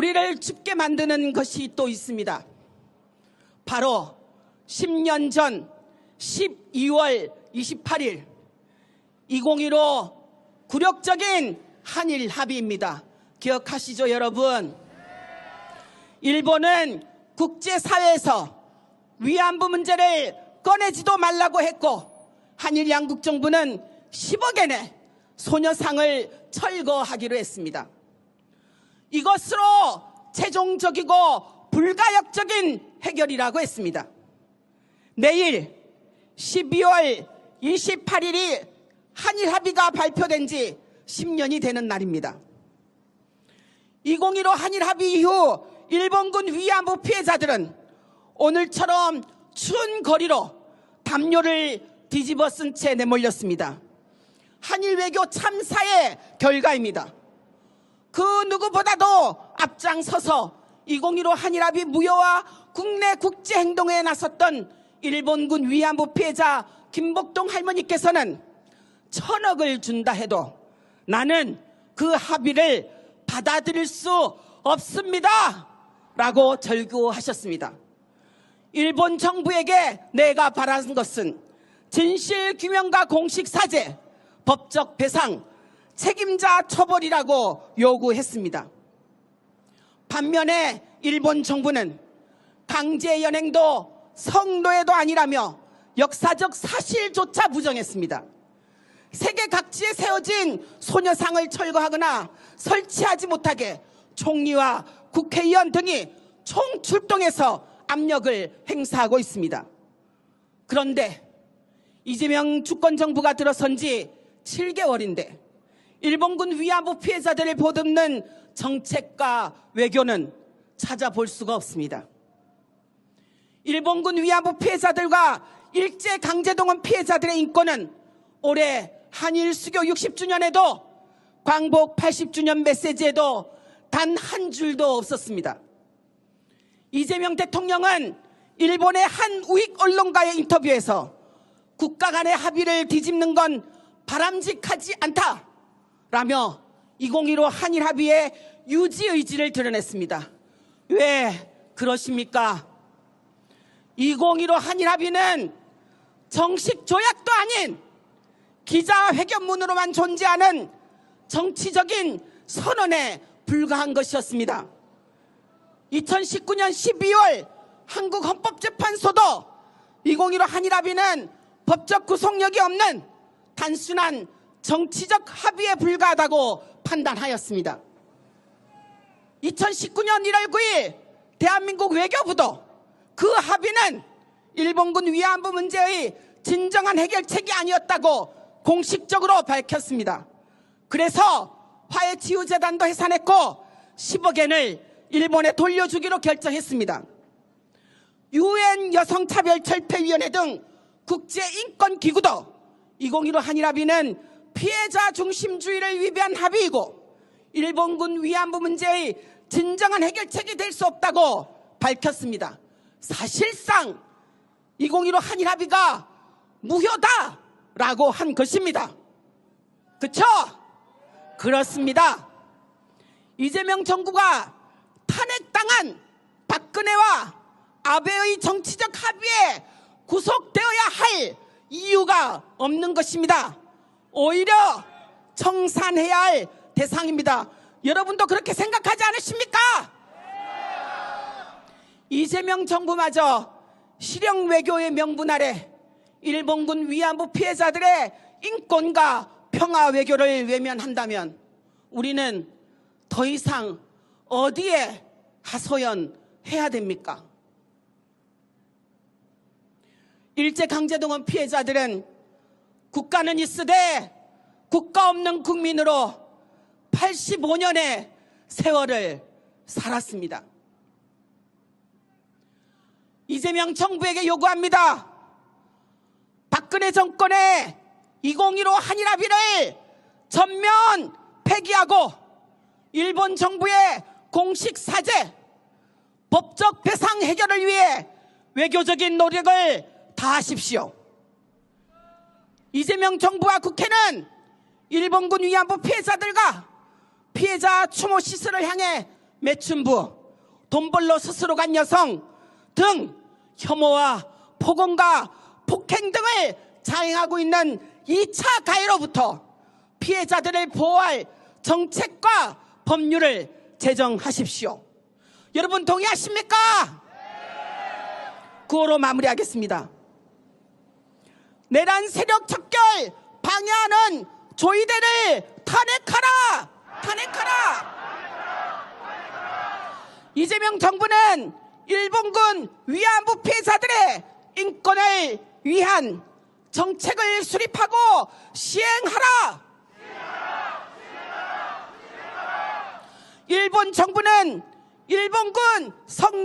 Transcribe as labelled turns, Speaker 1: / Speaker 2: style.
Speaker 1: 우리를 춥게 만드는 것이 또 있습니다. 바로 10년 전 12월 28일 2015 굴욕적인 한일 합의입니다. 기억하시죠, 여러분? 일본은 국제사회에서 위안부 문제를 꺼내지도 말라고 했고, 한일 양국 정부는 10억 엔의 소녀상을 철거하기로 했습니다. 이것으로 최종적이고 불가역적인 해결이라고 했습니다. 내일 12월 28일이 한일 합의가 발표된 지 10년이 되는 날입니다. 2015 한일 합의 이후 일본군 위안부 피해자들은 오늘처럼 추운 거리로 담요를 뒤집어 쓴 채 내몰렸습니다. 한일 외교 참사의 결과입니다. 그 누구보다도 앞장서서 2015 한일 합의 무효와 국내 국제 행동에 나섰던 일본군 위안부 피해자 김복동 할머니께서는 1,000억을 준다 해도 나는 그 합의를 받아들일 수 없습니다 라고 절규하셨습니다. 일본 정부에게 내가 바라는 것은 진실 규명과 공식 사죄, 법적 배상, 책임자 처벌이라고 요구했습니다. 반면에 일본 정부는 강제 연행도 성노예도 아니라며 역사적 사실조차 부정했습니다. 세계 각지에 세워진 소녀상을 철거하거나 설치하지 못하게 총리와 국회의원 등이 총출동해서 압력을 행사하고 있습니다. 그런데 이재명 주권정부가 들어선 지 7개월인데 일본군 위안부 피해자들을 보듬는 정책과 외교는 찾아볼 수가 없습니다. 일본군 위안부 피해자들과 일제강제동원 피해자들의 인권은 올해 한일 수교 60주년에도 광복 80주년 메시지에도 단 한 줄도 없었습니다. 이재명 대통령은 일본의 한 우익 언론과의 인터뷰에서 국가 간의 합의를 뒤집는 건 바람직하지 않다라며 2015 한일 합의의 유지 의지를 드러냈습니다. 왜 그러십니까? 2015 한일 합의는 정식 조약도 아닌 기자회견문으로만 존재하는 정치적인 선언에 불과한 것이었습니다. 2019년 12월 한국헌법재판소도 2015 한일 합의는 법적 구속력이 없는 단순한 정치적 합의에 불과하다고 판단하였습니다. 2019년 1월 9일 대한민국 외교부도 그 합의는 일본군 위안부 문제의 진정한 해결책이 아니었다고 공식적으로 밝혔습니다. 그래서 화해치유재단도 해산했고 10억 엔을 일본에 돌려주기로 결정했습니다. UN 여성차별철폐위원회 등 국제인권기구도 2015 한일 합의는 피해자 중심주의를 위배한 합의이고 일본군 위안부 문제의 진정한 해결책이 될 수 없다고 밝혔습니다. 사실상 2015 한일 합의가 무효다라고 한 것입니다. 그렇죠? 그렇습니다. 이재명 정부가 탄핵당한 박근혜와 아베의 정치적 합의에 구속되어야 할 이유가 없는 것입니다. 오히려 청산해야 할 대상입니다. 여러분도 그렇게 생각하지 않으십니까? 이재명 정부마저 실형 외교의 명분 아래 일본군 위안부 피해자들의 인권과 평화 외교를 외면한다면 우리는 더 이상 어디에 하소연해야 됩니까? 일제강제동원 피해자들은 국가는 있으되 국가 없는 국민으로 85년의 세월을 살았습니다. 이재명 정부에게 요구합니다. 박근혜 정권의 2015 한일 합의를 전면 폐기하고 일본 정부의 공식 사죄, 법적 배상 해결을 위해 외교적인 노력을 다하십시오. 이재명 정부와 국회는 일본군 위안부 피해자들과 피해자 추모 시설을 향해 매춘부, 돈 벌러 스스로 간 여성 등 혐오와 폭언과 폭행 등을 자행하고 있는 2차 가해로부터 피해자들을 보호할 정책과 법률을 제정하십시오. 여러분 동의하십니까? 9호로 마무리하겠습니다. 내란 세력 척결 방해하는 조이대를 탄핵하라! 탄핵하라! 이재명 정부는 일본군 위안부 피해자들의 인권을 위한 정책을 수립하고 시행하라! 일본 정부는 일본군 성